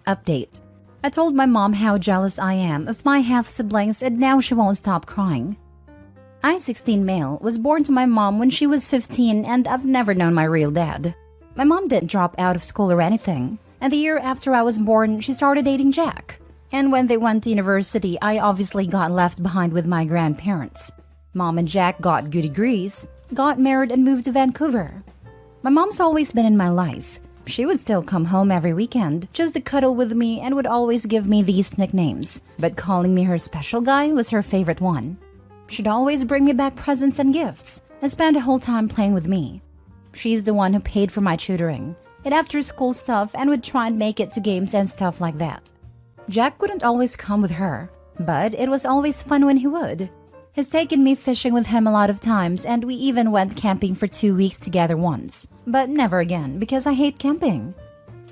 Update. I told my mom how jealous I am of my half-siblings and now she won't stop crying. I-16 male was born to my mom when she was 15 and I've never known my real dad. My mom didn't drop out of school or anything, and the year after I was born, she started dating Jack. And when they went to university, I obviously got left behind with my grandparents. Mom and Jack got good degrees, got married and moved to Vancouver. My mom's always been in my life. She would still come home every weekend just to cuddle with me and would always give me these nicknames, but calling me her special guy was her favorite one. She'd always bring me back presents and gifts and spend the whole time playing with me. She's the one who paid for my tutoring and after-school stuff and would try and make it to games and stuff like that. Jack wouldn't always come with her, but it was always fun when he would. He's taken me fishing with him a lot of times and we even went camping for 2 weeks together once, but never again because I hate camping.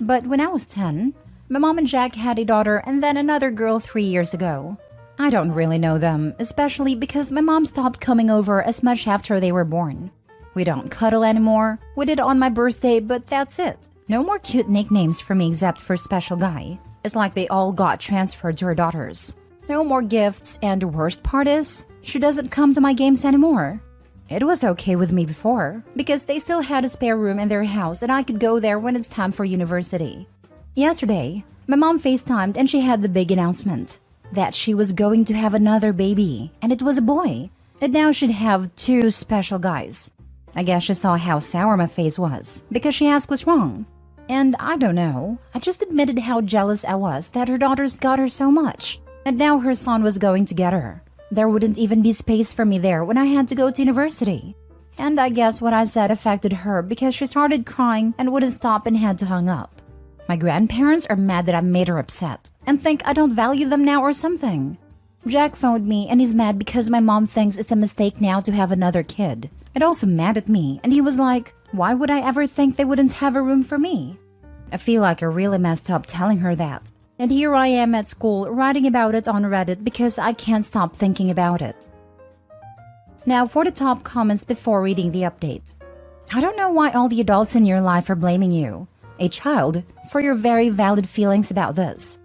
But when I was 10, my mom and Jack had a daughter and then another girl 3 years ago. I don't really know them, especially because my mom stopped coming over as much after they were born. We don't cuddle anymore. We did on my birthday, but that's it. No more cute nicknames for me except for special guy. It's like they all got transferred to her daughters. No more gifts, and the worst part is, she doesn't come to my games anymore. It was okay with me before, because they still had a spare room in their house and I could go there when it's time for university. Yesterday, my mom FaceTimed and she had the big announcement that she was going to have another baby, and it was a boy. And now she'd have 2 special guys. I guess she saw how sour my face was, because she asked what's wrong. And I don't know, I just admitted how jealous I was that her daughters got her so much, and now her son was going to get her. There wouldn't even be space for me there when I had to go to university. And I guess what I said affected her because she started crying and wouldn't stop and had to hang up. My grandparents are mad that I made her upset and think I don't value them now or something. Jack phoned me and he's mad because my mom thinks it's a mistake now to have another kid. And also mad at me, and he was like, why would I ever think they wouldn't have a room for me? I feel like I really messed up telling her that. And here I am at school writing about it on Reddit because I can't stop thinking about it. Now for the top comments before reading the update. I don't know why all the adults in your life are blaming you, a child, for your very valid feelings about this.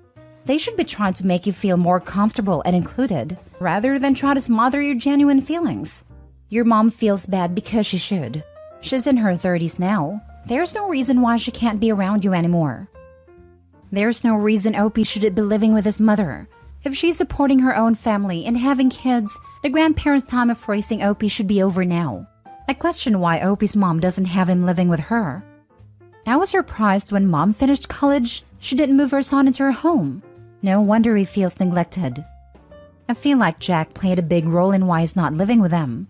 They should be trying to make you feel more comfortable and included, rather than try to smother your genuine feelings. Your mom feels bad because she should. She's in her 30s now. There's no reason why she can't be around you anymore. There's no reason Opie shouldn't be living with his mother. If she's supporting her own family and having kids, the grandparents' time of raising Opie should be over now. I question why Opie's mom doesn't have him living with her. I was surprised when mom finished college, she didn't move her son into her home. No wonder he feels neglected. I feel like Jack played a big role in why he's not living with them.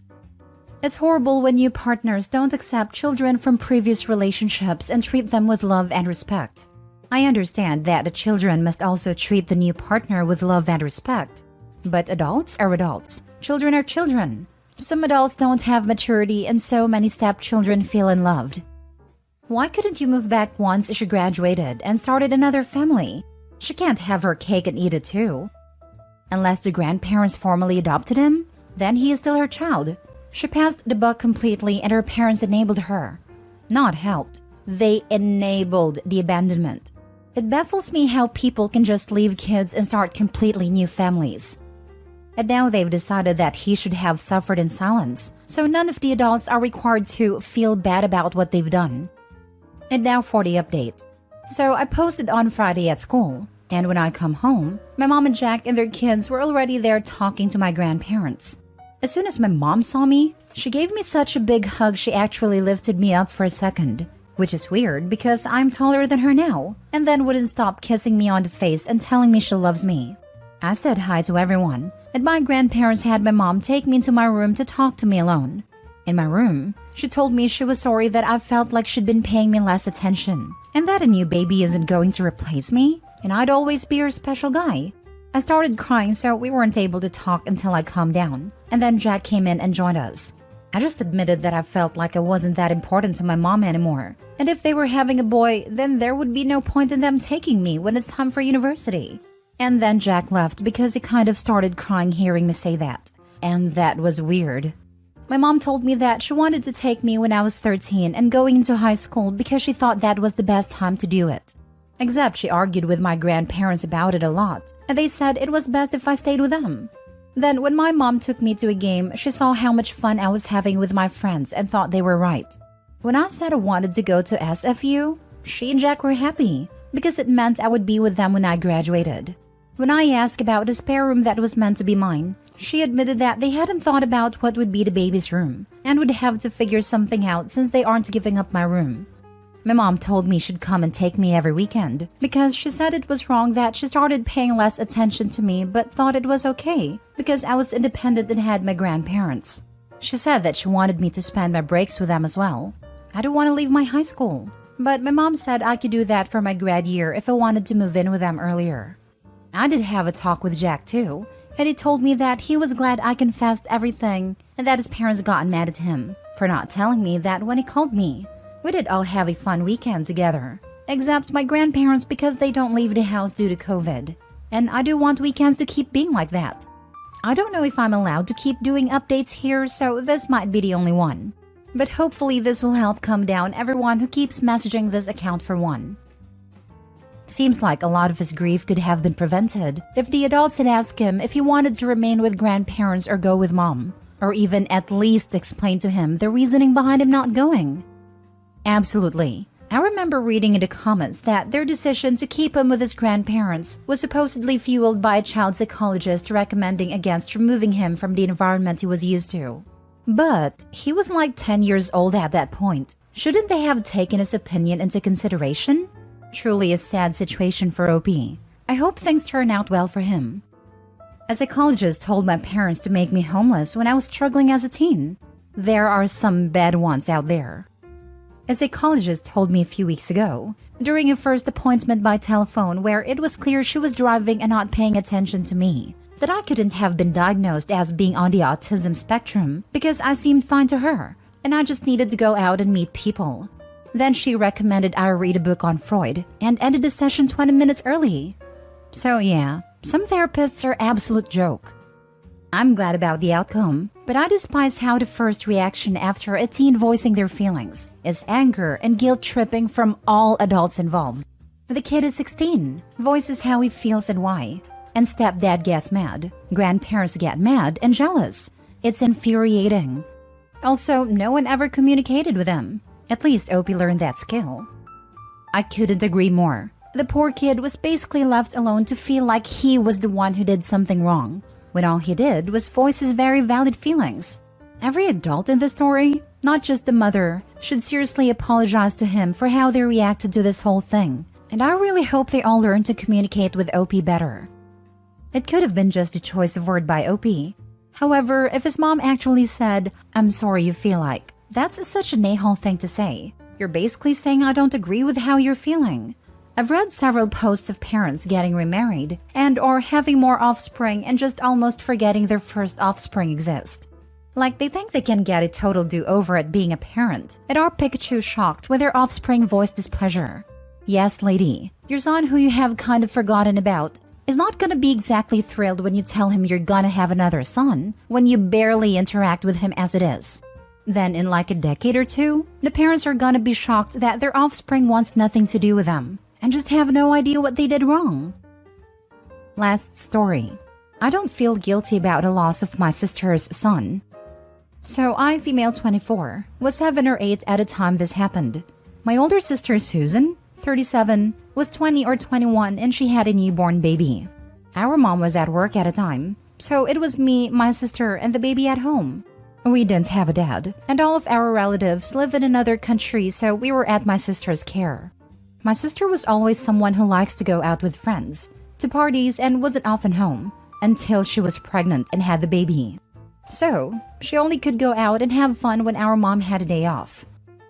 It's horrible when new partners don't accept children from previous relationships and treat them with love and respect. I understand that the children must also treat the new partner with love and respect. But adults are adults. Children are children. Some adults don't have maturity and so many stepchildren feel unloved. Why couldn't you move back once she graduated and started another family? She can't have her cake and eat it too. Unless the grandparents formally adopted him, then he is still her child. She passed the buck completely and her parents enabled her. Not helped. They enabled the abandonment. It baffles me how people can just leave kids and start completely new families. And now they've decided that he should have suffered in silence, so none of the adults are required to feel bad about what they've done. And now for the update. So I posted on Friday at school, and when I come home, my mom and Jack and their kids were already there talking to my grandparents. As soon as my mom saw me, she gave me such a big hug she actually lifted me up for a second, which is weird because I'm taller than her now, and then wouldn't stop kissing me on the face and telling me she loves me. I said hi to everyone, and my grandparents had my mom take me into my room to talk to me alone. In my room, she told me she was sorry that I felt like she'd been paying me less attention, and that a new baby isn't going to replace me, and I'd always be her special guy. I started crying, so we weren't able to talk until I calmed down, and then Jack came in and joined us. I just admitted that I felt like I wasn't that important to my mom anymore, and if they were having a boy, then there would be no point in them taking me when it's time for university. And then Jack left because he kind of started crying hearing me say that, and that was weird. My mom told me that she wanted to take me when I was 13 and going into high school because she thought that was the best time to do it. Except she argued with my grandparents about it a lot, and they said it was best if I stayed with them. Then when my mom took me to a game, she saw how much fun I was having with my friends and thought they were right. When I said I wanted to go to SFU, she and Jack were happy because it meant I would be with them when I graduated. When I asked about the spare room that was meant to be mine, she admitted that they hadn't thought about what would be the baby's room and would have to figure something out since they aren't giving up my room. My mom told me she'd come and take me every weekend because she said it was wrong that she started paying less attention to me but thought it was okay because I was independent and had my grandparents. She said that she wanted me to spend my breaks with them as well. I don't want to leave my high school, but my mom said I could do that for my grad year if I wanted to move in with them earlier. I did have a talk with Jack too, and he told me that he was glad I confessed everything and that his parents got mad at him for not telling me that when he called me. We did all have a fun weekend together, except my grandparents because they don't leave the house due to COVID, and I do want weekends to keep being like that. I don't know if I'm allowed to keep doing updates here, so this might be the only one. But hopefully this will help calm down everyone who keeps messaging this account for one. Seems like a lot of his grief could have been prevented if the adults had asked him if he wanted to remain with grandparents or go with mom, or even at least explain to him the reasoning behind him not going. Absolutely. I remember reading in the comments that their decision to keep him with his grandparents was supposedly fueled by a child psychologist recommending against removing him from the environment he was used to. But he was like 10 years old at that point. Shouldn't they have taken his opinion into consideration? Truly a sad situation for OP. I hope things turn out well for him. A psychologist told my parents to make me homeless when I was struggling as a teen. There are some bad ones out there. A psychologist told me a few weeks ago, during a first appointment by telephone where it was clear she was driving and not paying attention to me, that I couldn't have been diagnosed as being on the autism spectrum because I seemed fine to her, and I just needed to go out and meet people. Then she recommended I read a book on Freud and ended the session 20 minutes early. So yeah, some therapists are absolute joke. I'm glad about the outcome, but I despise how the first reaction after a teen voicing their feelings is anger and guilt-tripping from all adults involved. The kid is 16, voices how he feels and why, and stepdad gets mad, grandparents get mad and jealous. It's infuriating. Also, no one ever communicated with them. At least Opie learned that skill. I couldn't agree more. The poor kid was basically left alone to feel like he was the one who did something wrong, when all he did was voice his very valid feelings. Every adult in the story, not just the mother, should seriously apologize to him for how they reacted to this whole thing, and I really hope they all learn to communicate with OP better. It could have been just a choice of word by OP. However, if his mom actually said, "I'm sorry you feel like," that's such an a-hole thing to say. You're basically saying I don't agree with how you're feeling. I've read several posts of parents getting remarried and or having more offspring and just almost forgetting their first offspring exists. Like they think they can get a total do-over at being a parent, and are Pikachu shocked when their offspring voiced displeasure. Yes, lady, your son who you have kind of forgotten about is not gonna be exactly thrilled when you tell him you're gonna have another son when you barely interact with him as it is. Then in like a decade or two, the parents are gonna be shocked that their offspring wants nothing to do with them and just have no idea what they did wrong. Last story. I don't feel guilty about the loss of my sister's son. So I, female 24, was 7 or 8 at the time this happened. My older sister Susan, 37, was 20 or 21 and she had a newborn baby. Our mom was at work at the time, so it was me, my sister, and the baby at home. We didn't have a dad, and all of our relatives live in another country, so we were at my sister's care. My sister was always someone who likes to go out with friends, to parties, and wasn't often home, until she was pregnant and had the baby. So, she only could go out and have fun when our mom had a day off.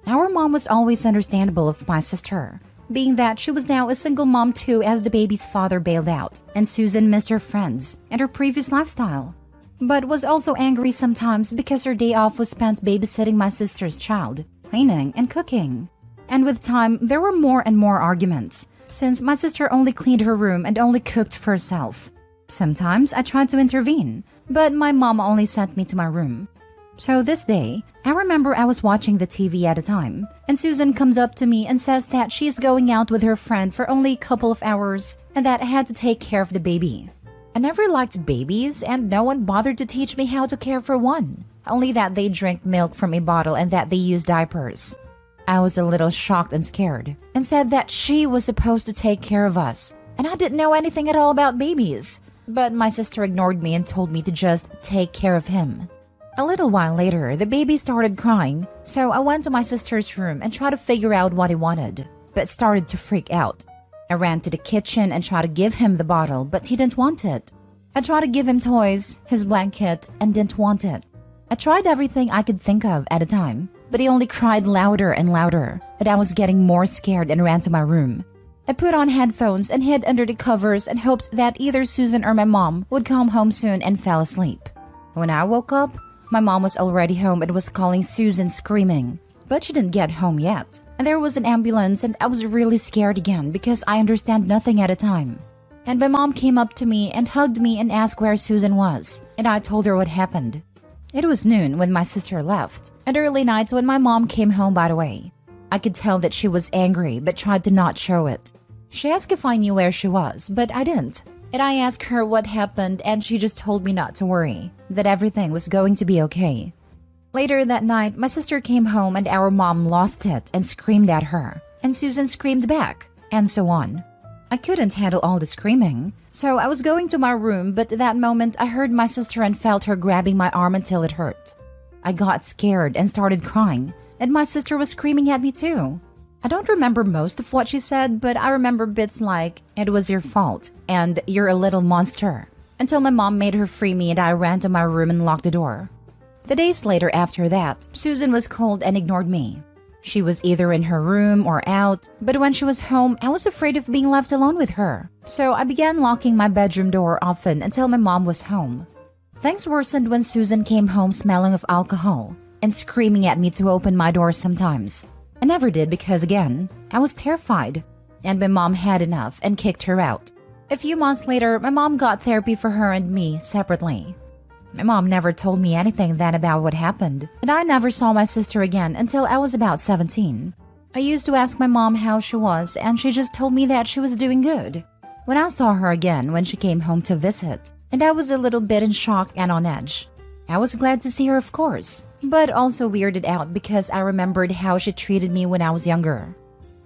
Our mom was always understandable of my sister, being that she was now a single mom too as the baby's father bailed out, and Susan missed her friends and her previous lifestyle, but was also angry sometimes because her day off was spent babysitting my sister's child, cleaning and cooking. And with time, there were more and more arguments, since my sister only cleaned her room and only cooked for herself. Sometimes I tried to intervene, but my mom only sent me to my room. So this day, I remember I was watching the TV at a time, and Susan comes up to me and says that she's going out with her friend for only a couple of hours and that I had to take care of the baby. I never liked babies, and no one bothered to teach me how to care for one, only that they drink milk from a bottle and that they use diapers. I was a little shocked and scared, and said that she was supposed to take care of us, and I didn't know anything at all about babies. But my sister ignored me and told me to just take care of him. A little while later, the baby started crying, so I went to my sister's room and tried to figure out what he wanted, but started to freak out. I ran to the kitchen and tried to give him the bottle, but he didn't want it. I tried to give him toys, his blanket, and didn't want it. I tried everything I could think of at a time, but he only cried louder and louder, and I was getting more scared and ran to my room. I put on headphones and hid under the covers and hoped that either Susan or my mom would come home soon, and fell asleep. When I woke up, my mom was already home and was calling Susan, screaming, but she didn't get home yet. And there was an ambulance, and I was really scared again because I understand nothing at a time. And my mom came up to me and hugged me and asked where Susan was, and I told her what happened. It was noon when my sister left, and early night when my mom came home, by the way. I could tell that she was angry but tried to not show it. She asked if I knew where she was, but I didn't. And I asked her what happened, and she just told me not to worry, that everything was going to be okay. Later that night, my sister came home and our mom lost it and screamed at her, and Susan screamed back, and so on. I couldn't handle all the screaming, so I was going to my room, but at that moment I heard my sister and felt her grabbing my arm until it hurt. I got scared and started crying, and my sister was screaming at me too. I don't remember most of what she said, but I remember bits like, "It was your fault," and "You're a little monster," until my mom made her free me and I ran to my room and locked the door. The days later after that, Susan was cold and ignored me. She was either in her room or out, but when she was home, I was afraid of being left alone with her. So I began locking my bedroom door often until my mom was home. Things worsened when Susan came home smelling of alcohol and screaming at me to open my door sometimes. I never did because, again, I was terrified, and my mom had enough and kicked her out. A few months later, my mom got therapy for her and me separately. My mom never told me anything then about what happened, and I never saw my sister again until I was about 17. I used to ask my mom how she was, and she just told me that she was doing good. When I saw her again when she came home to visit, and I was a little bit in shock and on edge. I was glad to see her, of course, but also weirded out because I remembered how she treated me when I was younger.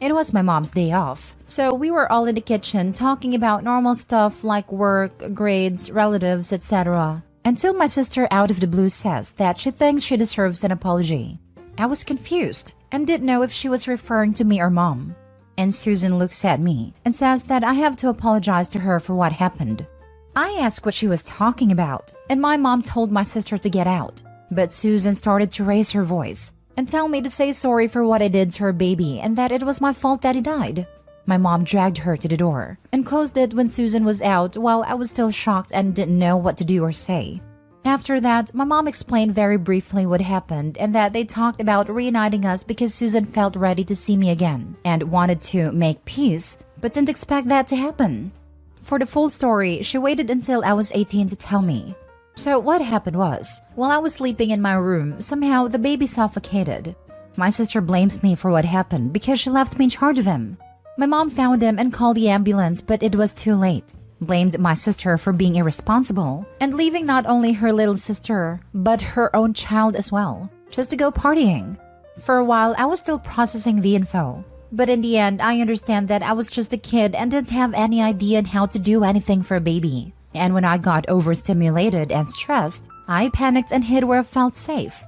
It was my mom's day off, so we were all in the kitchen talking about normal stuff like work, grades, relatives, etc. Until my sister out of the blue says that she thinks she deserves an apology. I was confused and didn't know if she was referring to me or mom. And Susan looks at me and says that I have to apologize to her for what happened. I asked what she was talking about, and my mom told my sister to get out. But Susan started to raise her voice and tell me to say sorry for what I did to her baby and that it was my fault that he died. My mom dragged her to the door and closed it when Susan was out while I was still shocked and didn't know what to do or say. After that, my mom explained very briefly what happened and that they talked about reuniting us because Susan felt ready to see me again and wanted to make peace, but didn't expect that to happen. For the full story, she waited until I was 18 to tell me. So what happened was, while I was sleeping in my room, somehow the baby suffocated. My sister blames me for what happened because she left me in charge of him. My mom found him and called the ambulance, but it was too late. Blamed my sister for being irresponsible and leaving not only her little sister, but her own child as well, just to go partying. For a while, I was still processing the info. But in the end, I understand that I was just a kid and didn't have any idea on how to do anything for a baby. And when I got overstimulated and stressed, I panicked and hid where I felt safe.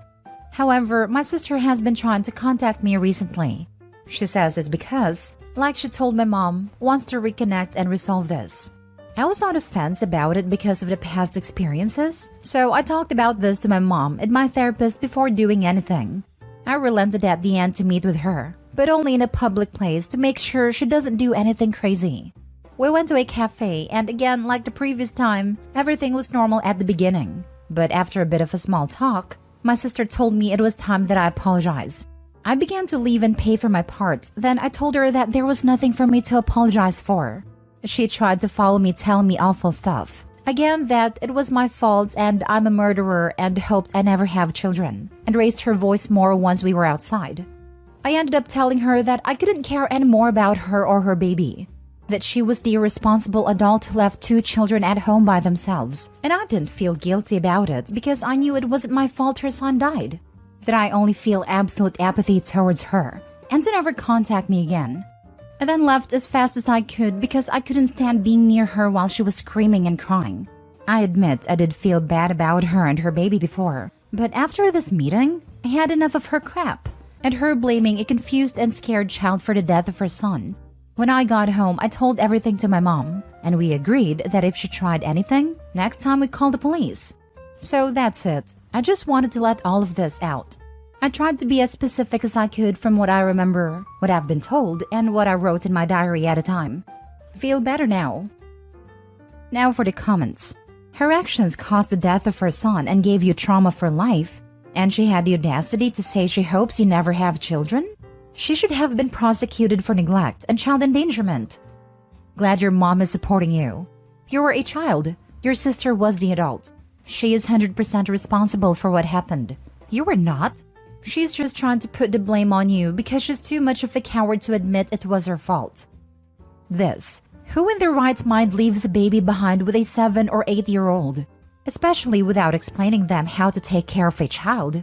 However, my sister has been trying to contact me recently. She says it's because, like she told my mom, wants to reconnect and resolve this. I was on the fence about it because of the past experiences, so I talked about this to my mom and my therapist before doing anything. I relented at the end to meet with her, but only in a public place to make sure she doesn't do anything crazy. We went to a cafe, and again, like the previous time, everything was normal at the beginning. But after a bit of a small talk, my sister told me it was time that I apologize. I began to leave and pay for my part, then I told her that there was nothing for me to apologize for. She tried to follow me telling me awful stuff. Again, that it was my fault and I'm a murderer and hoped I never have children, and raised her voice more once we were outside. I ended up telling her that I couldn't care anymore about her or her baby, that she was the irresponsible adult who left 2 children at home by themselves, and I didn't feel guilty about it because I knew it wasn't my fault her son died, that I only feel absolute apathy towards her, and to never contact me again. I then left as fast as I could because I couldn't stand being near her while she was screaming and crying. I admit I did feel bad about her and her baby before, but after this meeting, I had enough of her crap, and her blaming a confused and scared child for the death of her son. When I got home, I told everything to my mom, and we agreed that if she tried anything, next time we'd call the police. So that's it. I just wanted to let all of this out. I tried to be as specific as I could from what I remember, what I've been told, and what I wrote in my diary at a time. Feel better now. Now for the comments. Her actions caused the death of her son and gave you trauma for life, and she had the audacity to say she hopes you never have children? She should have been prosecuted for neglect and child endangerment. Glad your mom is supporting you. You were a child. Your sister was the adult. She is 100% responsible for what happened. You were not. She's just trying to put the blame on you because she's too much of a coward to admit it was her fault. This. Who in their right mind leaves a baby behind with a 7 or 8-year-old? Especially without explaining them how to take care of a child.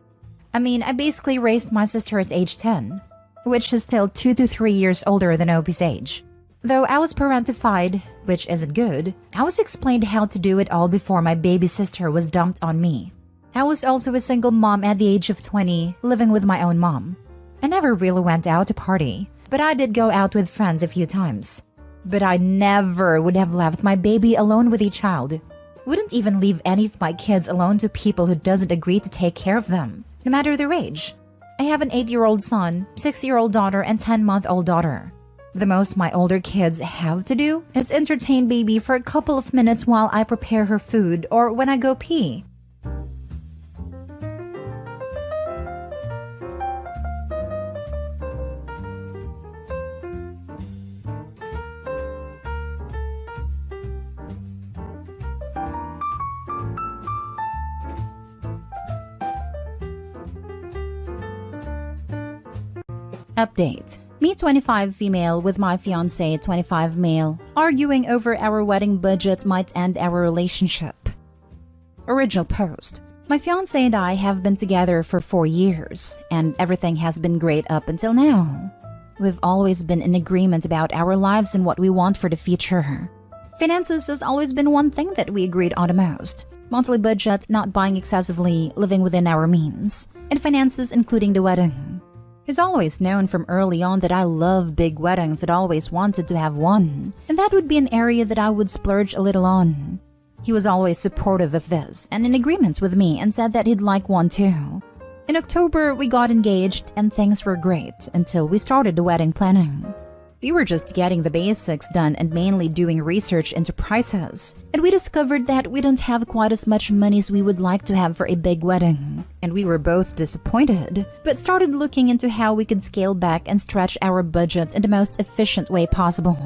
I mean, I basically raised my sister at age 10, which is still 2 to 3 years older than Opie's age. Though I was parentified, which isn't good, I was explained how to do it all before my baby sister was dumped on me. I was also a single mom at the age of 20, living with my own mom. I never really went out to party, but I did go out with friends a few times. But I never would have left my baby alone with a child. Wouldn't even leave any of my kids alone to people who doesn't agree to take care of them, no matter their age. I have an 8-year-old son, 6-year-old daughter, and 10-month-old daughter. The most my older kids have to do is entertain baby for a couple of minutes while I prepare her food or when I go pee. Update. Me 25 female with my fiancé 25 male, arguing over our wedding budget might end our relationship. Original post. My fiancé and I have been together for 4 years, and everything has been great up until now. We've always been in agreement about our lives and what we want for the future. Finances has always been one thing that we agreed on the most. Monthly budget, not buying excessively, living within our means, and finances including the wedding. He's always known from early on that I love big weddings and always wanted to have one, and that would be an area that I would splurge a little on. He was always supportive of this and in agreement with me and said that he'd like one too. In October, we got engaged and things were great until we started the wedding planning. We were just getting the basics done and mainly doing research into prices. And we discovered that we didn't have quite as much money as we would like to have for a big wedding. And we were both disappointed, but started looking into how we could scale back and stretch our budget in the most efficient way possible.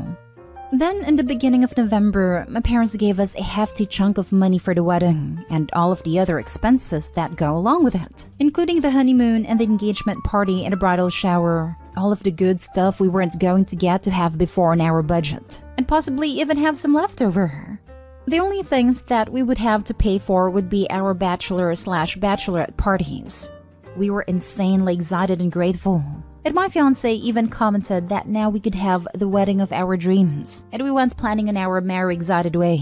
Then, in the beginning of November, my parents gave us a hefty chunk of money for the wedding and all of the other expenses that go along with it, including the honeymoon and the engagement party and the bridal shower, all of the good stuff we weren't going to get to have before in our budget, and possibly even have some leftover. The only things that we would have to pay for would be our bachelor/bachelorette parties. We were insanely excited and grateful. And my fiancé even commented that now we could have the wedding of our dreams, and we went planning in our merry excited way.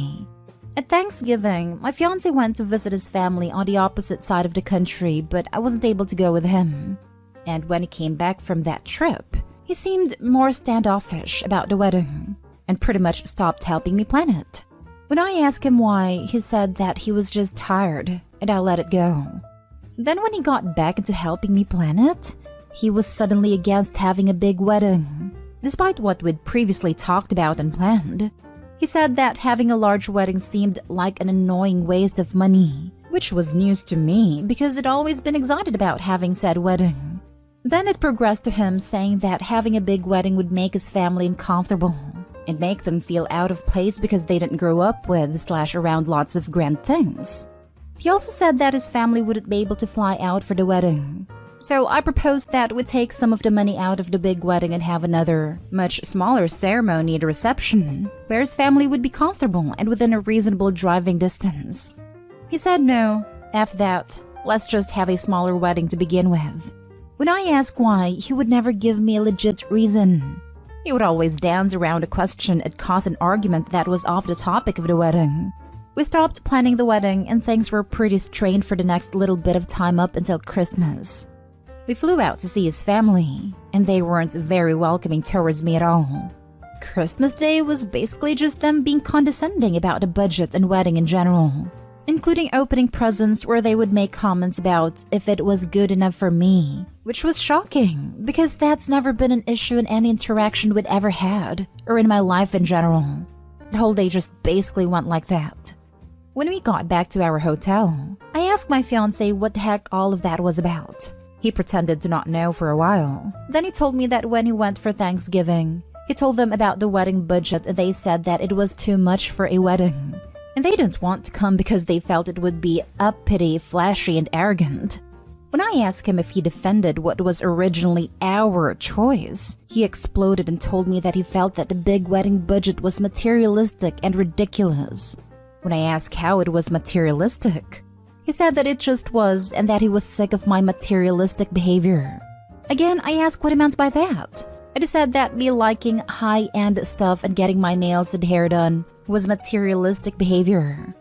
At Thanksgiving, my fiancé went to visit his family on the opposite side of the country, but I wasn't able to go with him. And when he came back from that trip, he seemed more standoffish about the wedding, and pretty much stopped helping me plan it. When I asked him why, he said that he was just tired, and I let it go. Then when he got back into helping me plan it, he was suddenly against having a big wedding, despite what we'd previously talked about and planned. He said that having a large wedding seemed like an annoying waste of money, which was news to me because I'd always been excited about having said wedding. Then it progressed to him saying that having a big wedding would make his family uncomfortable, and make them feel out of place because they didn't grow up with/around lots of grand things. He also said that his family wouldn't be able to fly out for the wedding. So I proposed that we take some of the money out of the big wedding and have another, much smaller ceremony at the reception, where his family would be comfortable and within a reasonable driving distance. He said no, F that, let's just have a smaller wedding to begin with. When I asked why, he would never give me a legit reason. He would always dance around a question and cause an argument that was off the topic of the wedding. We stopped planning the wedding and things were pretty strained for the next little bit of time up until Christmas. We flew out to see his family, and they weren't very welcoming towards me at all. Christmas Day was basically just them being condescending about the budget and wedding in general, including opening presents where they would make comments about if it was good enough for me, which was shocking because that's never been an issue in any interaction we'd ever had, or in my life in general. The whole day just basically went like that. When we got back to our hotel, I asked my fiancé what the heck all of that was about. He pretended to not know for a while. Then he told me that when he went for Thanksgiving, he told them about the wedding budget and they said that it was too much for a wedding. And they didn't want to come because they felt it would be uppity, flashy, and arrogant. When I asked him if he defended what was originally our choice, he exploded and told me that he felt that the big wedding budget was materialistic and ridiculous. When I asked how it was materialistic, he said that it just was and that he was sick of my materialistic behavior. Again, I asked what he meant by that. And he said that me liking high-end stuff and getting my nails and hair done was materialistic behavior.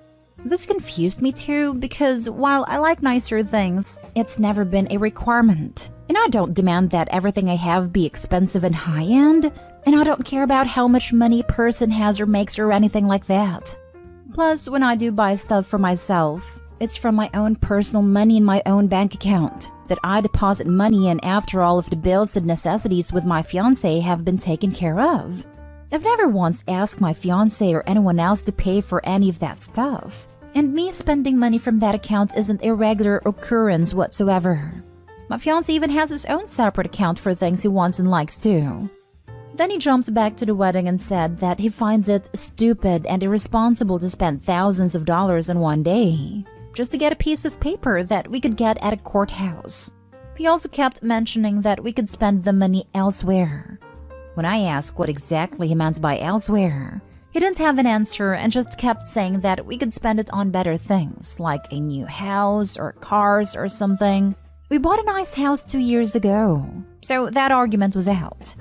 This confused me too because while I like nicer things, it's never been a requirement. And I don't demand that everything I have be expensive and high-end, and I don't care about how much money a person has or makes or anything like that. Plus, when I do buy stuff for myself, it's from my own personal money in my own bank account that I deposit money in after all of the bills and necessities with my fiancé have been taken care of. I've never once asked my fiancé or anyone else to pay for any of that stuff, and me spending money from that account isn't a regular occurrence whatsoever. My fiancé even has his own separate account for things he wants and likes too. Then he jumped back to the wedding and said that he finds it stupid and irresponsible to spend thousands of dollars in one day just to get a piece of paper that we could get at a courthouse. He also kept mentioning that we could spend the money elsewhere. When I asked what exactly he meant by elsewhere, he didn't have an answer and just kept saying that we could spend it on better things, like a new house or cars or something. We bought a nice house 2 years ago, so that argument was out.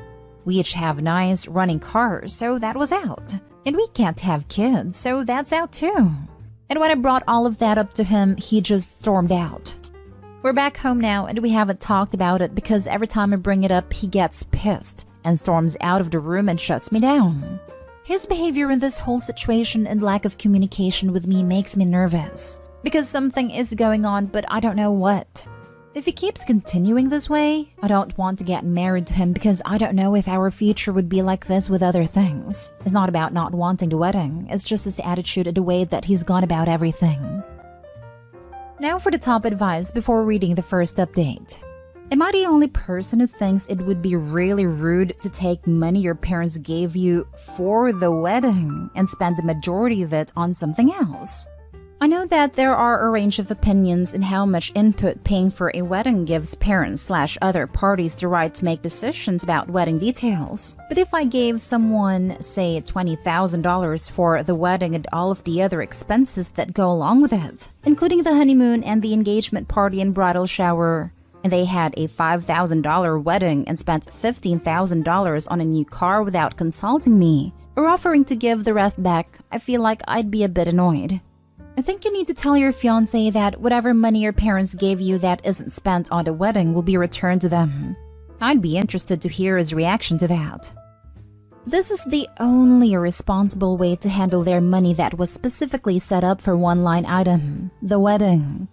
We each have nice running cars, so that was out. And we can't have kids, so that's out too. And when I brought all of that up to him, he just stormed out. We're back home now and we haven't talked about it because every time I bring it up, he gets pissed and storms out of the room and shuts me down. His behavior in this whole situation and lack of communication with me makes me nervous because something is going on, but I don't know what. If he keeps continuing this way, I don't want to get married to him because I don't know if our future would be like this with other things. It's not about not wanting the wedding, it's just his attitude and the way that he's gone about everything. Now for the top advice before reading the first update. Am I the only person who thinks it would be really rude to take money your parents gave you for the wedding and spend the majority of it on something else? I know that there are a range of opinions in how much input paying for a wedding gives parents/other parties the right to make decisions about wedding details. But if I gave someone, say, $20,000 for the wedding and all of the other expenses that go along with it, including the honeymoon and the engagement party and bridal shower, and they had a $5,000 wedding and spent $15,000 on a new car without consulting me, or offering to give the rest back, I feel like I'd be a bit annoyed. I think you need to tell your fiancé that whatever money your parents gave you that isn't spent on the wedding will be returned to them. I'd be interested to hear his reaction to that. This is the only responsible way to handle their money that was specifically set up for one line item, the wedding.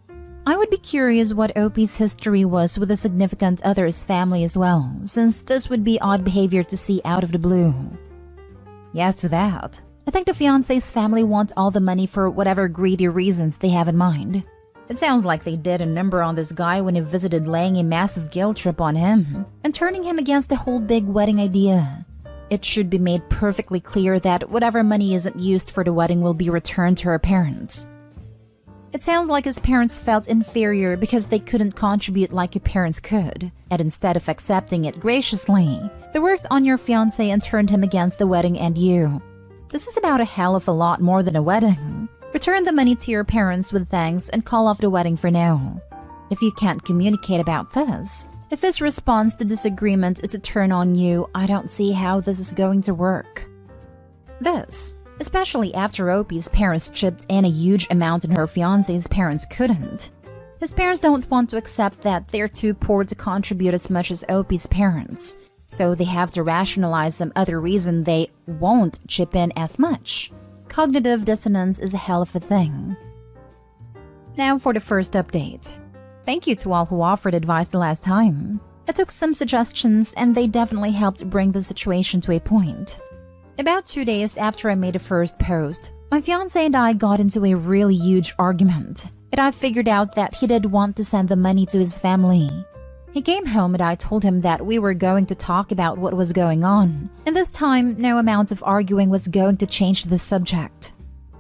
I would be curious what Opie's history was with a significant other's family as well, since this would be odd behavior to see out of the blue. Yes to that. I think the fiancé's family want all the money for whatever greedy reasons they have in mind. It sounds like they did a number on this guy when he visited, laying a massive guilt trip on him and turning him against the whole big wedding idea. it should be made perfectly clear that whatever money isn't used for the wedding will be returned to her parents. It sounds like his parents felt inferior because they couldn't contribute like your parents could, and instead of accepting it graciously, they worked on your fiancé and turned him against the wedding and you. This is about a hell of a lot more than a wedding. Return the money to your parents with thanks and call off the wedding for now. If you can't communicate about this, if his response to disagreement is to turn on you, I don't see how this is going to work. This, especially after Opie's parents chipped in a huge amount and her fiancé's parents couldn't. His parents don't want to accept that they're too poor to contribute as much as Opie's parents, so they have to rationalize some other reason they won't chip in as much. Cognitive dissonance is a hell of a thing. Now for the first update. Thank you to all who offered advice the last time. I took some suggestions and they definitely helped bring the situation to a point. About 2 days after I made the first post, my fiancé and I got into a really huge argument, and I figured out that he did want to send the money to his family. He came home and I told him that we were going to talk about what was going on, and this time no amount of arguing was going to change the subject.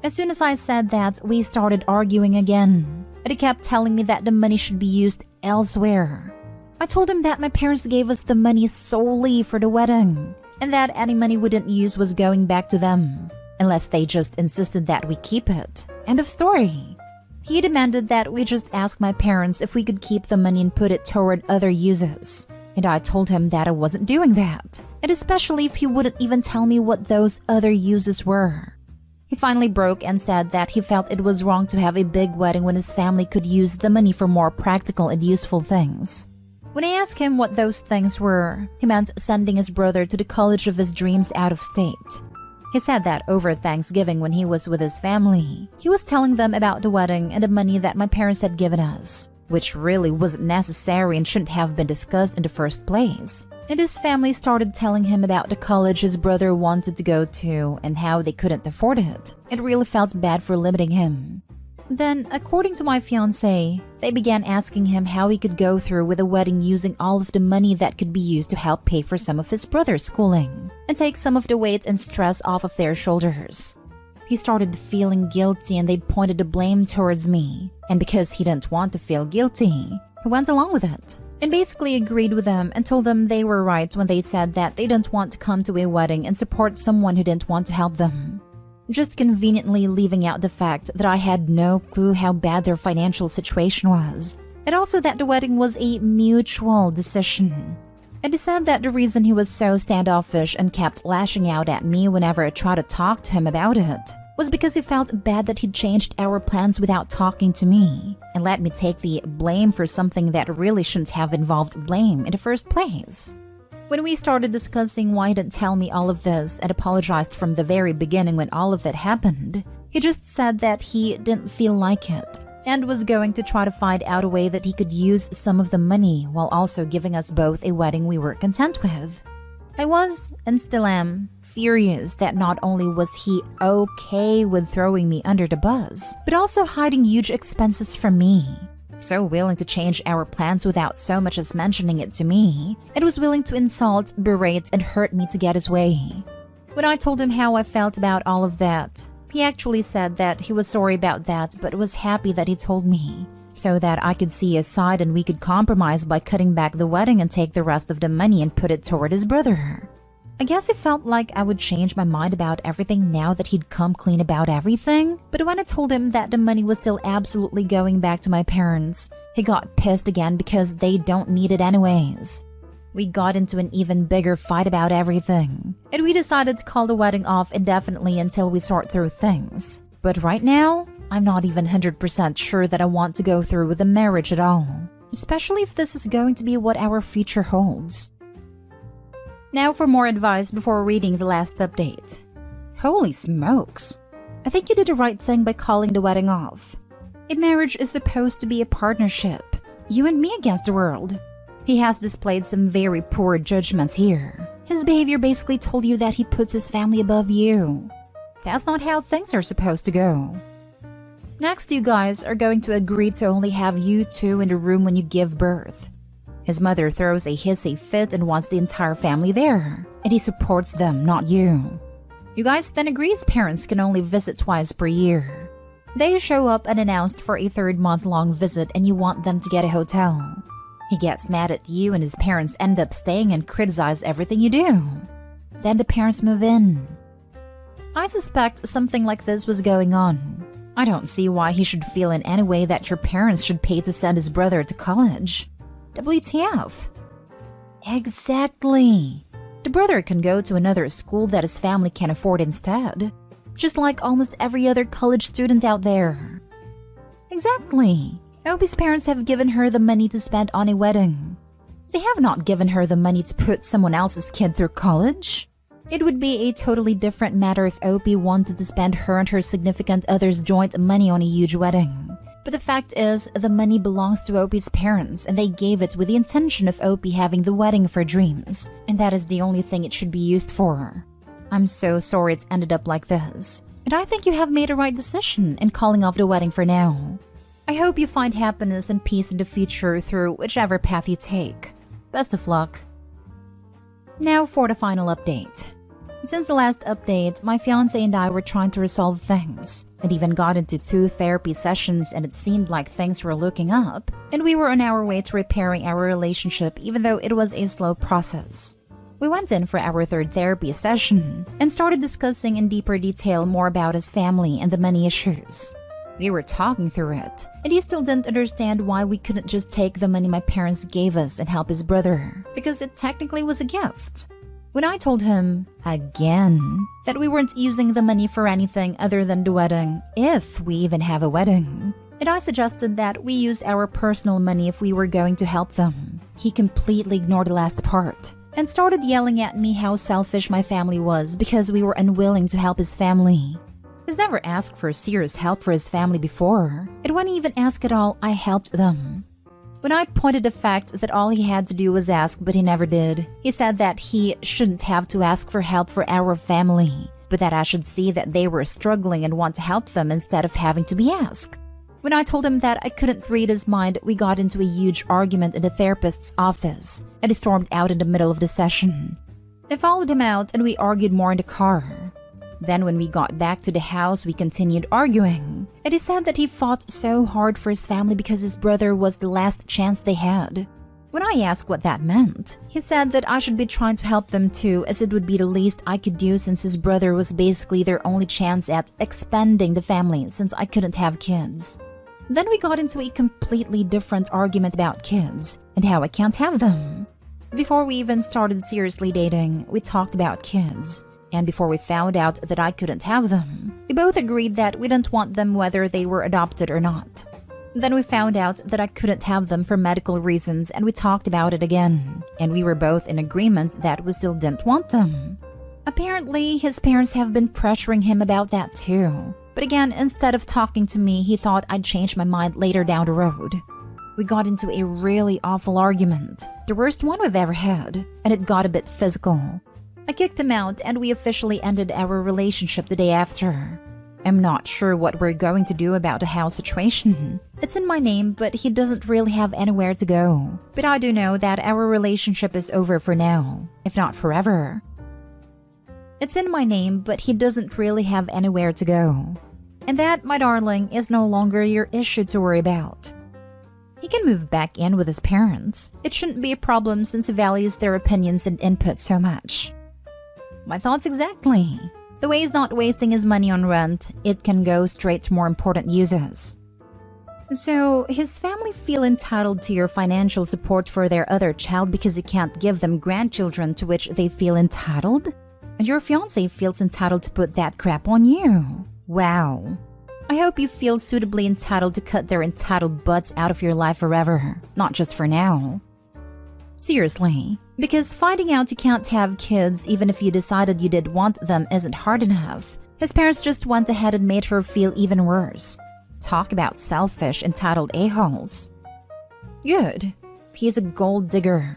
As soon as I said that, we started arguing again, and he kept telling me that the money should be used elsewhere. I told him that my parents gave us the money solely for the wedding, and that any money we didn't use was going back to them, unless they just insisted that we keep it. End of story. He demanded that we just ask my parents if we could keep the money and put it toward other uses. And I told him that I wasn't doing that, and especially if he wouldn't even tell me what those other uses were. He finally broke and said that he felt it was wrong to have a big wedding when his family could use the money for more practical and useful things. When I asked him what those things were, he meant sending his brother to the college of his dreams out of state. He said that over Thanksgiving when he was with his family, he was telling them about the wedding and the money that my parents had given us, which really wasn't necessary and shouldn't have been discussed in the first place. And his family started telling him about the college his brother wanted to go to and how they couldn't afford it. It really felt bad for limiting him. Then, according to my fiancé, they began asking him how he could go through with a wedding using all of the money that could be used to help pay for some of his brother's schooling and take some of the weight and stress off of their shoulders. He started feeling guilty and they pointed the blame towards me. And because he didn't want to feel guilty, he went along with it and basically agreed with them and told them they were right when they said that they didn't want to come to a wedding and support someone who didn't want to help them. Just conveniently leaving out the fact that I had no clue how bad their financial situation was, and also that the wedding was a mutual decision. And he said that the reason he was so standoffish and kept lashing out at me whenever I tried to talk to him about it was because he felt bad that he'd changed our plans without talking to me and let me take the blame for something that really shouldn't have involved blame in the first place. When we started discussing why he didn't tell me all of this and apologized from the very beginning when all of it happened, he just said that he didn't feel like it and was going to try to find out a way that he could use some of the money while also giving us both a wedding we were content with. I was, and still am, furious that not only was he okay with throwing me under the bus, but also hiding huge expenses from me. So willing to change our plans without so much as mentioning it to me, and was willing to insult, berate, and hurt me to get his way. When I told him how I felt about all of that, he actually said that he was sorry about that but was happy that he told me, so that I could see his side and we could compromise by cutting back the wedding and take the rest of the money and put it toward his brother. I guess he felt like I would change my mind about everything now that he'd come clean about everything, but when I told him that the money was still absolutely going back to my parents, he got pissed again because they don't need it anyways. We got into an even bigger fight about everything, and we decided to call the wedding off indefinitely until we sort through things. But right now, I'm not even 100% sure that I want to go through with the marriage at all, especially if this is going to be what our future holds. Now for more advice before reading the last update. Holy smokes! I think you did the right thing by calling the wedding off. A marriage is supposed to be a partnership, you and me against the world. He has displayed some very poor judgments here. His behavior basically told you that he puts his family above you. That's not how things are supposed to go. Next, you guys are going to agree to only have you two in the room when you give birth. His mother throws a hissy fit and wants the entire family there, and he supports them, not you. You guys then agree his parents can only visit twice per year. They show up unannounced for a 3-month-long visit and you want them to get a hotel. He gets mad at you and his parents end up staying and criticize everything you do. Then the parents move in. I suspect something like this was going on. I don't see why he should feel in any way that your parents should pay to send his brother to college. WTF? Exactly. The brother can go to another school that his family can afford instead. Just like almost every other college student out there. Exactly. Obi's parents have given her the money to spend on a wedding. They have not given her the money to put someone else's kid through college. It would be a totally different matter if Obi wanted to spend her and her significant other's joint money on a huge wedding. But the fact is, the money belongs to Obi's parents and they gave it with the intention of Obi having the wedding of her dreams. And that is the only thing it should be used for. I'm so sorry it's ended up like this. And I think you have made a right decision in calling off the wedding for now. I hope you find happiness and peace in the future through whichever path you take. Best of luck. Now for the final update. Since the last update, my fiancé and I were trying to resolve things, and even got into 2 therapy sessions and it seemed like things were looking up, and we were on our way to repairing our relationship even though it was a slow process. We went in for our 3rd therapy session and started discussing in deeper detail more about his family and the money issues. We were talking through it, and he still didn't understand why we couldn't just take the money my parents gave us and help his brother, because it technically was a gift. When I told him, again, that we weren't using the money for anything other than the wedding, if we even have a wedding, and I suggested that we use our personal money if we were going to help them, he completely ignored the last part and started yelling at me how selfish my family was because we were unwilling to help his family. He's never asked for serious help for his family before, and when he even asked at all, I helped them. When I pointed the fact that all he had to do was ask but he never did, he said that he shouldn't have to ask for help for our family, but that I should see that they were struggling and want to help them instead of having to be asked. When I told him that I couldn't read his mind, we got into a huge argument in the therapist's office, and he stormed out in the middle of the session. I followed him out and we argued more in the car. Then when we got back to the house, we continued arguing, and he said that he fought so hard for his family because his brother was the last chance they had. When I asked what that meant, he said that I should be trying to help them too, as it would be the least I could do since his brother was basically their only chance at expanding the family since I couldn't have kids. Then we got into a completely different argument about kids and how I can't have them. Before we even started seriously dating, we talked about kids. And before we found out that I couldn't have them, we both agreed that we didn't want them whether they were adopted or not. Then we found out that I couldn't have them for medical reasons and we talked about it again. And we were both in agreement that we still didn't want them. Apparently, his parents have been pressuring him about that too. But again, instead of talking to me, he thought I'd change my mind later down the road. We got into a really awful argument, the worst one we've ever had, and it got a bit physical. I kicked him out and we officially ended our relationship the day after. I'm not sure what we're going to do about the house situation. It's in my name, but he doesn't really have anywhere to go. But I do know that our relationship is over for now, if not forever. It's in my name, but he doesn't really have anywhere to go. And that, my darling, is no longer your issue to worry about. He can move back in with his parents. It shouldn't be a problem since he values their opinions and input so much. My thoughts exactly. The way he's not wasting his money on rent, it can go straight to more important uses. So, his family feel entitled to your financial support for their other child because you can't give them grandchildren to which they feel entitled? And your fiancé feels entitled to put that crap on you. Wow. I hope you feel suitably entitled to cut their entitled butts out of your life forever, not just for now. Seriously, because finding out you can't have kids even if you decided you did want them isn't hard enough. His parents just went ahead and made her feel even worse. Talk about selfish, entitled a-holes. Good. He's a gold digger.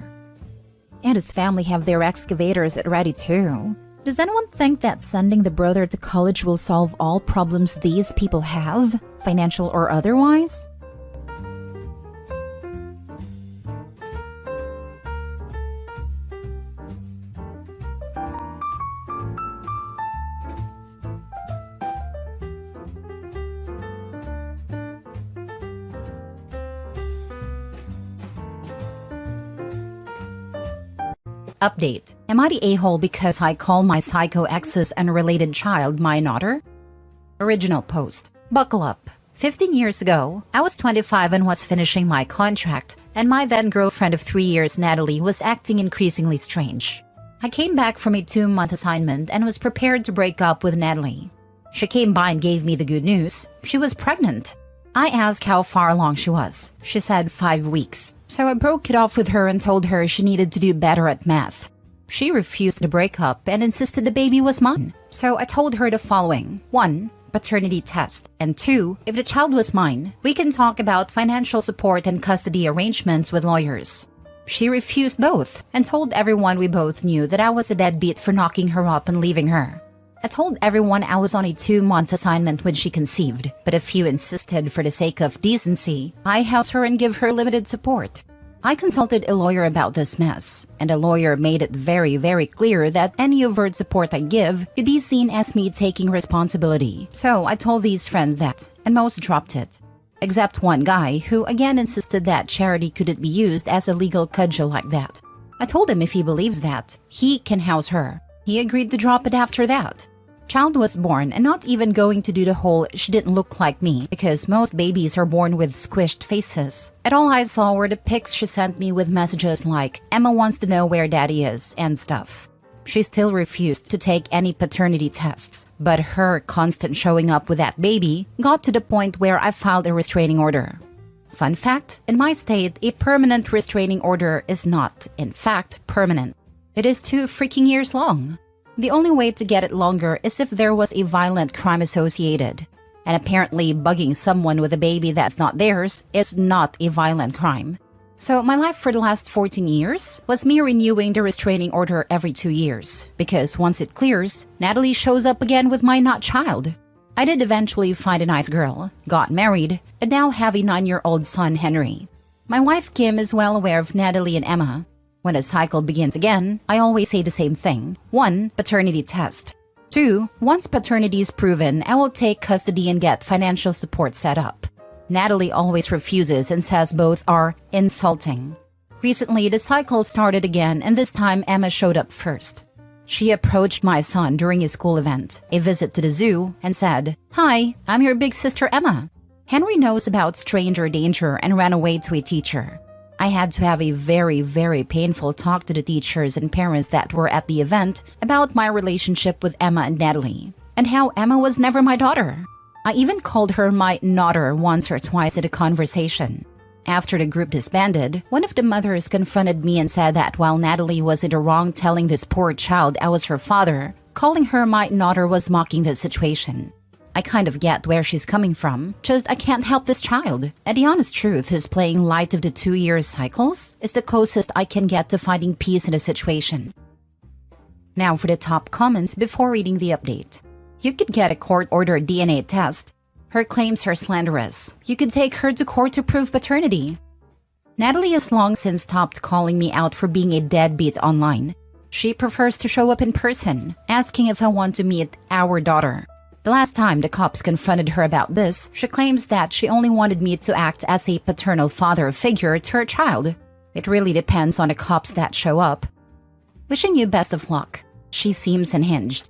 And his family have their excavators at ready too. Does anyone think that sending the brother to college will solve all problems these people have, financial or otherwise? Update. Am I the a-hole because I call my psycho ex's unrelated child my daughter? Original post. Buckle up. 15 years ago, I was 25 and was finishing my contract, and my then-girlfriend of 3 years, Natalie, was acting increasingly strange. I came back from a 2-month assignment and was prepared to break up with Natalie. She came by and gave me the good news. She was pregnant. I asked how far along she was. She said 5 weeks. So I broke it off with her and told her she needed to do better at math. She refused to break up and insisted the baby was mine. So I told her the following. 1. Paternity test. And 2. If the child was mine, we can talk about financial support and custody arrangements with lawyers. She refused both and told everyone we both knew that I was a deadbeat for knocking her up and leaving her. I told everyone I was on a 2-month assignment when she conceived, but a few insisted for the sake of decency, I house her and give her limited support. I consulted a lawyer about this mess, and the lawyer made it very, very clear that any overt support I give could be seen as me taking responsibility. So I told these friends that, and most dropped it. Except one guy who again insisted that charity couldn't be used as a legal cudgel like that. I told him if he believes that, he can house her. He agreed to drop it after that. Child was born and not even going to do the whole she didn't look like me because most babies are born with squished faces. And all I saw were the pics she sent me with messages like, Emma wants to know where daddy is and stuff. She still refused to take any paternity tests, but her constant showing up with that baby got to the point where I filed a restraining order. Fun fact, in my state, a permanent restraining order is not, in fact, permanent. It is 2 freaking years long. The only way to get it longer is if there was a violent crime associated. And apparently bugging someone with a baby that's not theirs is not a violent crime. So my life for the last 14 years was me renewing the restraining order every 2 years. Because once it clears, Natalie shows up again with my not child. I did eventually find a nice girl, got married, and now have a 9-year-old son, Henry. My wife Kim is well aware of Natalie and Emma. When the cycle begins again, I always say the same thing. 1. Paternity test. 2. Once paternity is proven, I will take custody and get financial support set up. Natalie always refuses and says both are insulting. Recently, the cycle started again, and this time Emma showed up first. She approached my son during a school event, a visit to the zoo, and said, "Hi, I'm your big sister Emma." Henry knows about stranger danger and ran away to a teacher. I had to have a very, very painful talk to the teachers and parents that were at the event about my relationship with Emma and Natalie, and how Emma was never my daughter. I even called her my daughter once or twice in a conversation. After the group disbanded, one of the mothers confronted me and said that while Natalie was in the wrong telling this poor child I was her father, calling her my daughter was mocking the situation. I kind of get where she's coming from, just I can't help this child. And the honest truth is playing light of the 2-year cycles is the closest I can get to finding peace in a situation. Now for the top comments before reading the update. You could get a court-ordered DNA test. Her claims are slanderous. You could take her to court to prove paternity. Natalie has long since stopped calling me out for being a deadbeat online. She prefers to show up in person, asking if I want to meet our daughter. The last time the cops confronted her about this, she claims that she only wanted me to act as a paternal father figure to her child. It really depends on the cops that show up. Wishing you best of luck. She seems unhinged.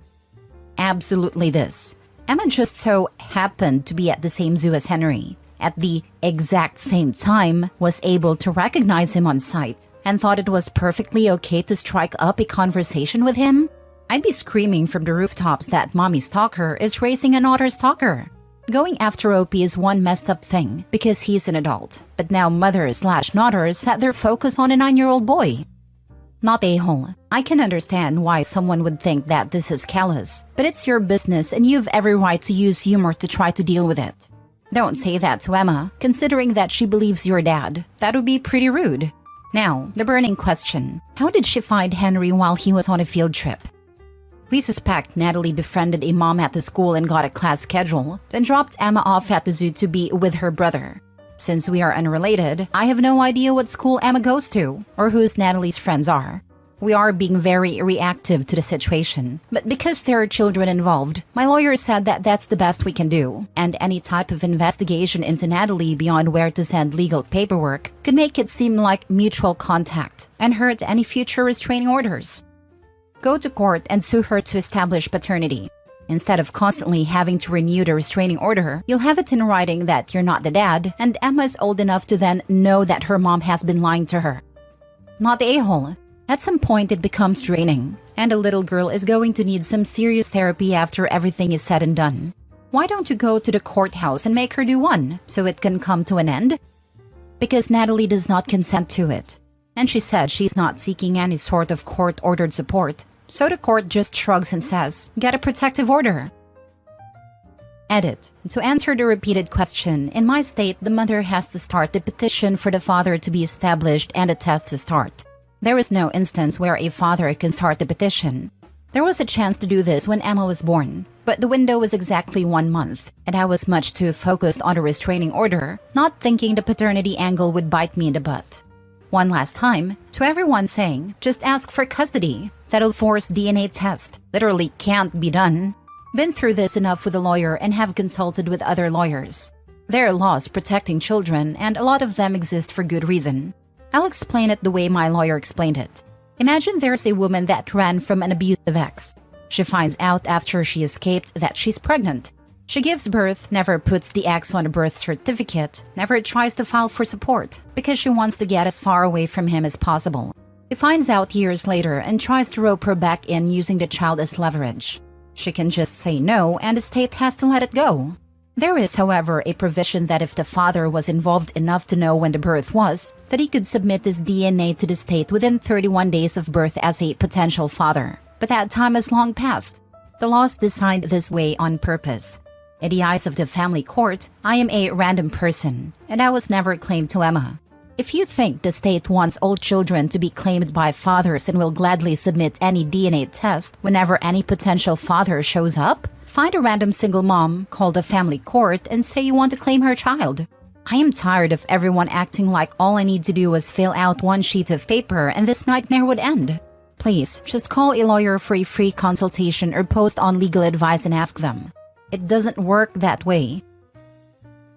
Absolutely this. Emma just so happened to be at the same zoo as Henry. At the exact same time, was able to recognize him on sight, and thought it was perfectly okay to strike up a conversation with him? I'd be screaming from the rooftops that mommy stalker is raising an otter stalker. Going after Opie is one messed up thing because he's an adult, but now mothers/daughters set their focus on a 9-year-old boy. Not a-hole. I can understand why someone would think that this is callous, but it's your business and you've every right to use humor to try to deal with it. Don't say that to Emma, considering that she believes your dad. That would be pretty rude. Now, the burning question. How did she find Henry while he was on a field trip? We suspect Natalie befriended a mom at the school and got a class schedule, then dropped Emma off at the zoo to be with her brother. Since we are unrelated, I have no idea what school Emma goes to, or who Natalie's friends are. We are being very reactive to the situation, but because there are children involved, my lawyer said that that's the best we can do, and any type of investigation into Natalie beyond where to send legal paperwork could make it seem like mutual contact and hurt any future restraining orders. Go to court and sue her to establish paternity. Instead of constantly having to renew the restraining order, you'll have it in writing that you're not the dad, and Emma is old enough to then know that her mom has been lying to her. Not the a-hole. At some point, it becomes draining, and a little girl is going to need some serious therapy after everything is said and done. Why don't you go to the courthouse and make her do one, so it can come to an end? Because Natalie does not consent to it, and she said she's not seeking any sort of court-ordered support, so the court just shrugs and says, get a protective order. Edit. To answer the repeated question, in my state, the mother has to start the petition for the father to be established and a test to start. There is no instance where a father can start the petition. There was a chance to do this when Emma was born, but the window was exactly 1 month, and I was much too focused on a restraining order, not thinking the paternity angle would bite me in the butt. One last time, to everyone saying, just ask for custody. That'll force DNA test. Literally can't be done. Been through this enough with a lawyer and have consulted with other lawyers. There are laws protecting children, and a lot of them exist for good reason. I'll explain it the way my lawyer explained it. Imagine there's a woman that ran from an abusive ex. She finds out after she escaped that she's pregnant. She gives birth, never puts the ex on a birth certificate, never tries to file for support, because she wants to get as far away from him as possible. He finds out years later and tries to rope her back in using the child as leverage. She can just say no, and the state has to let it go. There is, however, a provision that if the father was involved enough to know when the birth was, that he could submit his DNA to the state within 31 days of birth as a potential father. But that time has long passed. The law is designed this way on purpose. In the eyes of the family court, I am a random person, and I was never claimed to Emma. If you think the state wants old children to be claimed by fathers and will gladly submit any DNA test whenever any potential father shows up, find a random single mom, call the family court, and say you want to claim her child. I am tired of everyone acting like all I need to do is fill out one sheet of paper and this nightmare would end. Please, just call a lawyer for a free consultation or post on legal advice and ask them. It doesn't work that way.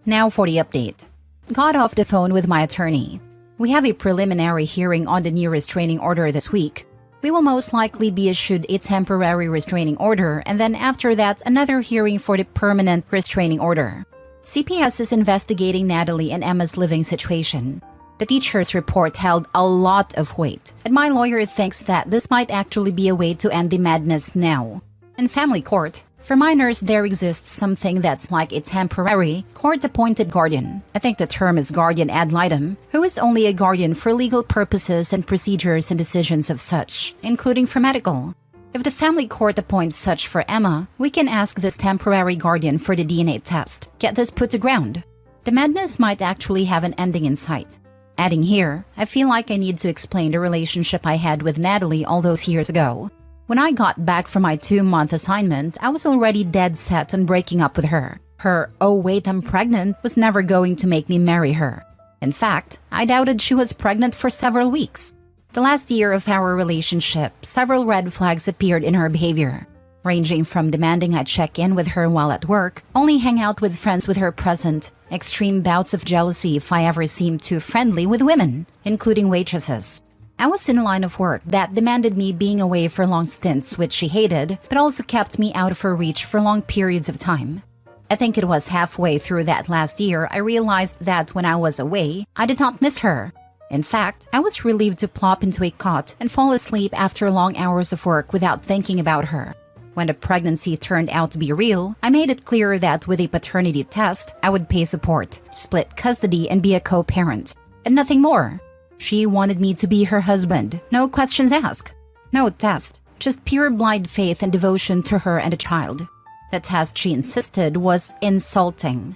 Now for the update. Got off the phone with my attorney. We have a preliminary hearing on the new restraining order this week. We will most likely be issued a temporary restraining order, and then after that, another hearing for the permanent restraining order. CPS is investigating Natalie and Emma's living situation. The teacher's report held a lot of weight, and my lawyer thinks that this might actually be a way to end the madness now. In family court, for minors, there exists something that's like a temporary, court-appointed guardian. I think the term is guardian ad litem, who is only a guardian for legal purposes and procedures and decisions of such, including for medical. If the family court appoints such for Emma, we can ask this temporary guardian for the DNA test. Get this put to ground. The madness might actually have an ending in sight. Adding here, I feel like I need to explain the relationship I had with Natalie all those years ago. When I got back from my 2-month assignment, I was already dead set on breaking up with her. Her, "oh wait, I'm pregnant," was never going to make me marry her. In fact, I doubted she was pregnant for several weeks. The last year of our relationship, several red flags appeared in her behavior, ranging from demanding I check in with her while at work, only hang out with friends with her present, extreme bouts of jealousy if I ever seemed too friendly with women, including waitresses. I was in a line of work that demanded me being away for long stints, which she hated, but also kept me out of her reach for long periods of time. I think it was halfway through that last year I realized that when I was away, I did not miss her. In fact, I was relieved to plop into a cot and fall asleep after long hours of work without thinking about her. When the pregnancy turned out to be real, I made it clear that with a paternity test, I would pay support, split custody, and be a co-parent. And nothing more. She wanted me to be her husband, no questions asked. No test, just pure blind faith and devotion to her and the child. The test, she insisted, was insulting.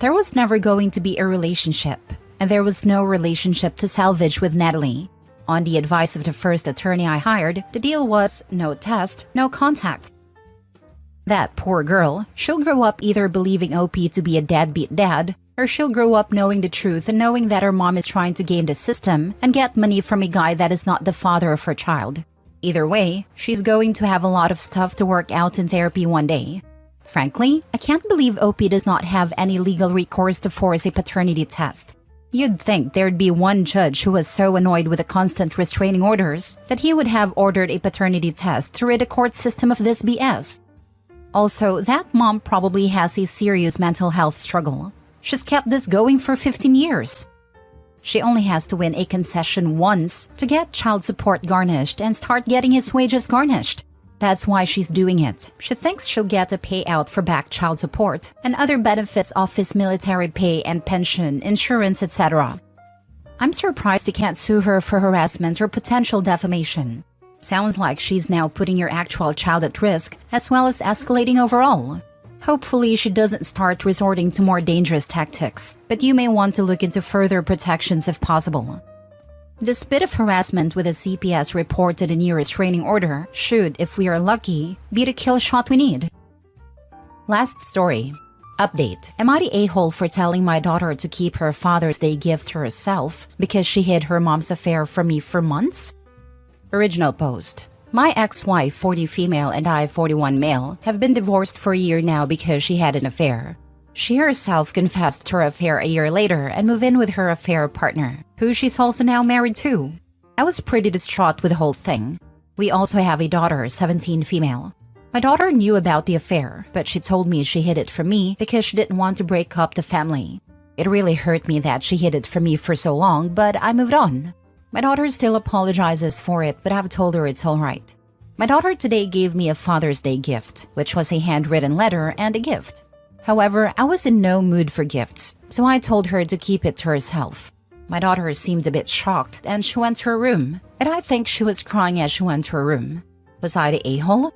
There was never going to be a relationship, and there was no relationship to salvage with Natalie. On the advice of the first attorney I hired, the deal was no test, no contact. That poor girl, she'll grow up either believing OP to be a deadbeat dad, or she'll grow up knowing the truth and knowing that her mom is trying to game the system and get money from a guy that is not the father of her child. Either way, she's going to have a lot of stuff to work out in therapy one day. Frankly, I can't believe OP does not have any legal recourse to force a paternity test. You'd think there'd be one judge who was so annoyed with the constant restraining orders that he would have ordered a paternity test to rid the court system of this BS. Also, that mom probably has a serious mental health struggle. She's kept this going for 15 years. She only has to win a concession once to get child support garnished and start getting his wages garnished. That's why she's doing it. She thinks she'll get a payout for back child support and other benefits of his military pay and pension, insurance, etc. I'm surprised you can't sue her for harassment or potential defamation. Sounds like she's now putting your actual child at risk as well as escalating overall. Hopefully she doesn't start resorting to more dangerous tactics, but you may want to look into further protections if possible. This bit of harassment with a CPS reported a new restraining order should, if we are lucky, be the kill shot we need. Last story. Update. Am I the a-hole for telling my daughter to keep her Father's Day gift to herself because she hid her mom's affair from me for months? Original post. My ex-wife, 40 female, and I, 41 male, have been divorced for a year now because she had an affair. She herself confessed to her affair a year later and moved in with her affair partner, who she's also now married to. I was pretty distraught with the whole thing. We also have a daughter, 17 female. My daughter knew about the affair, but she told me she hid it from me because she didn't want to break up the family. It really hurt me that she hid it from me for so long, but I moved on. My daughter still apologizes for it, but I've told her it's alright. My daughter today gave me a Father's Day gift, which was a handwritten letter and a gift. However, I was in no mood for gifts, so I told her to keep it to herself. My daughter seemed a bit shocked and she went to her room, and I think she was crying as she went to her room. Was I the a-hole?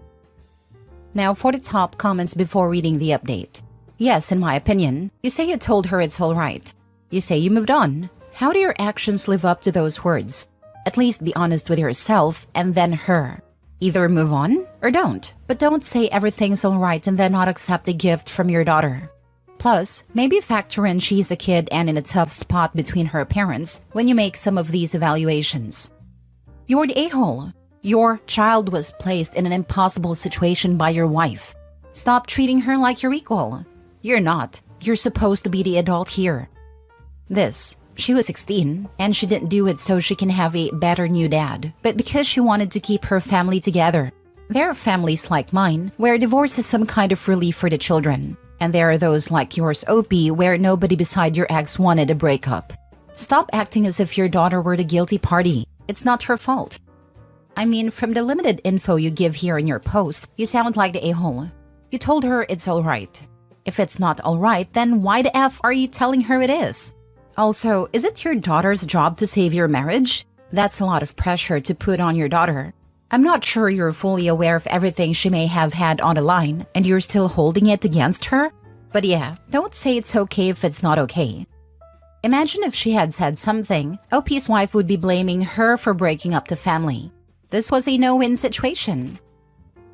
Now for the top comments before reading the update. Yes, in my opinion. You say you told her it's alright. You say you moved on. How do your actions live up to those words? At least be honest with yourself and then her. Either move on or don't, but don't say everything's alright and then not accept a gift from your daughter. Plus, maybe factor in she's a kid and in a tough spot between her parents when you make some of these evaluations. You're the a-hole. Your child was placed in an impossible situation by your wife. Stop treating her like your equal. You're not. You're supposed to be the adult here. She was 16, and she didn't do it so she can have a better new dad, but because she wanted to keep her family together. There are families like mine, where divorce is some kind of relief for the children. And there are those like yours, OP, where nobody beside your ex wanted a breakup. Stop acting as if your daughter were the guilty party. It's not her fault. I mean, from the limited info you give here in your post, you sound like the a-hole. You told her it's alright. If it's not alright, then why the F are you telling her it is? Also, is it your daughter's job to save your marriage? That's a lot of pressure to put on your daughter. I'm not sure you're fully aware of everything she may have had on the line, and you're still holding it against her? But yeah, don't say it's okay if it's not okay. Imagine if she had said something, OP's wife would be blaming her for breaking up the family. This was a no-win situation.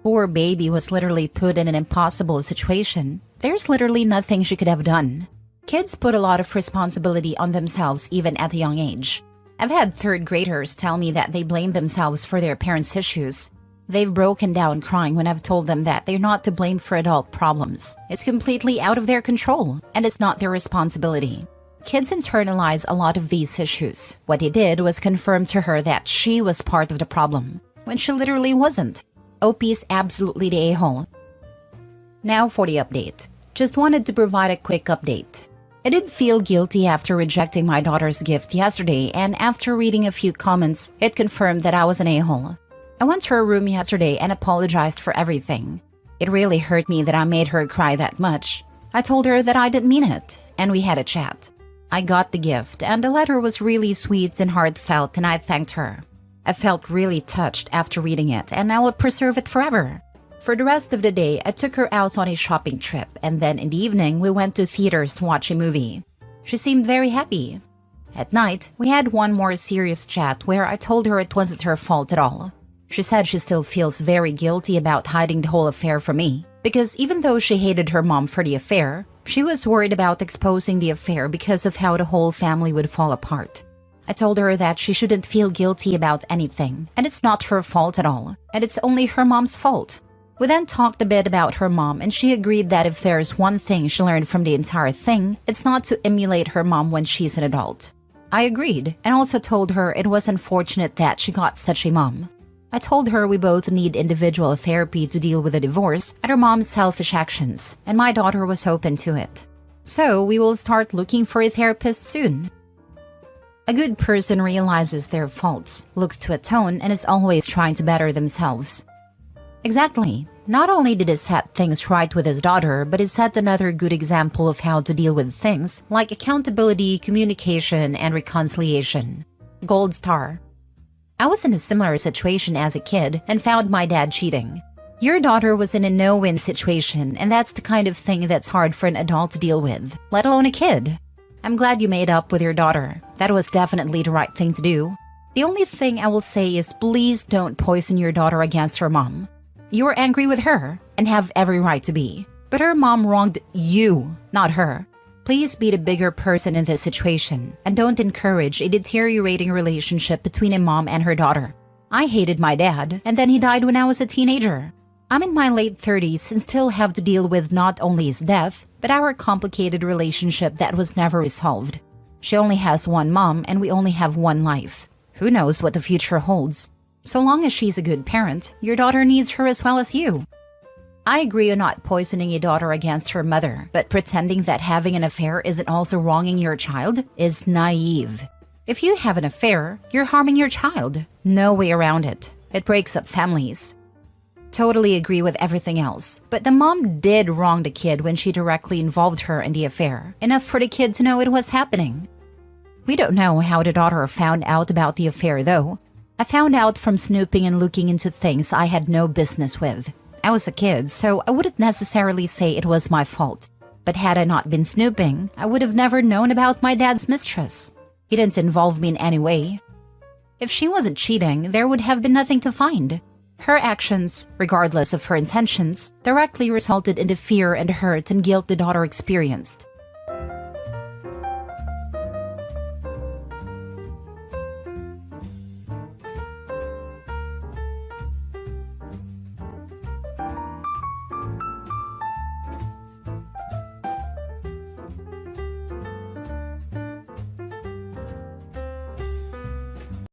Poor baby was literally put in an impossible situation. There's literally nothing she could have done. Kids put a lot of responsibility on themselves even at a young age. I've had third graders tell me that they blame themselves for their parents' issues. They've broken down crying when I've told them that they're not to blame for adult problems. It's completely out of their control, and it's not their responsibility. Kids internalize a lot of these issues. What they did was confirm to her that she was part of the problem, when she literally wasn't. OP is absolutely the a-hole. Now for the update. Just wanted to provide a quick update. I did feel guilty after rejecting my daughter's gift yesterday, and after reading a few comments, it confirmed that I was an a-hole. I went to her room yesterday and apologized for everything. It really hurt me that I made her cry that much. I told her that I didn't mean it, and we had a chat. I got the gift, and the letter was really sweet and heartfelt, and I thanked her. I felt really touched after reading it, and I will preserve it forever. For the rest of the day, I took her out on a shopping trip, and then in the evening, we went to theaters to watch a movie. She seemed very happy. At night, we had one more serious chat where I told her it wasn't her fault at all. She said she still feels very guilty about hiding the whole affair from me, Because even though she hated her mom for the affair, she was worried about exposing the affair because of how the whole family would fall apart. I told her that she shouldn't feel guilty about anything, and it's not her fault at all, and it's only her mom's fault. We then talked a bit about her mom, and she agreed that if there's one thing she learned from the entire thing, it's not to emulate her mom when she's an adult. I agreed, and also told her it was unfortunate that she got such a mom. I told her we both need individual therapy to deal with a divorce and her mom's selfish actions, and my daughter was open to it. So we will start looking for a therapist soon. A good person realizes their faults, looks to atone, and is always trying to better themselves. Exactly. Not only did he set things right with his daughter, but he set another good example of how to deal with things like accountability, communication, and reconciliation. Gold star. I was in a similar situation as a kid and found my dad cheating. Your daughter was in a no-win situation, and that's the kind of thing that's hard for an adult to deal with, let alone a kid. I'm glad you made up with your daughter. That was definitely the right thing to do. The only thing I will say is please don't poison your daughter against her mom. You were angry with her, and have every right to be. But her mom wronged you, not her. Please be the bigger person in this situation, and don't encourage a deteriorating relationship between a mom and her daughter. I hated my dad, and then he died when I was a teenager. I'm in my late 30s and still have to deal with not only his death, but our complicated relationship that was never resolved. She only has one mom, and we only have one life. Who knows what the future holds? So long as she's a good parent, your daughter needs her as well as you. I agree on not poisoning a daughter against her mother, but pretending that having an affair isn't also wronging your child is naive. If you have an affair, you're harming your child. No way around it. It breaks up families. Totally agree with everything else, but the mom did wrong the kid when she directly involved her in the affair, enough for the kid to know it was happening. We don't know how the daughter found out about the affair though. I found out from snooping and looking into things I had no business with. I was a kid, so I wouldn't necessarily say it was my fault. But had I not been snooping, I would have never known about my dad's mistress. He didn't involve me in any way. If she wasn't cheating, there would have been nothing to find. Her actions, regardless of her intentions, directly resulted in the fear and hurt and guilt the daughter experienced.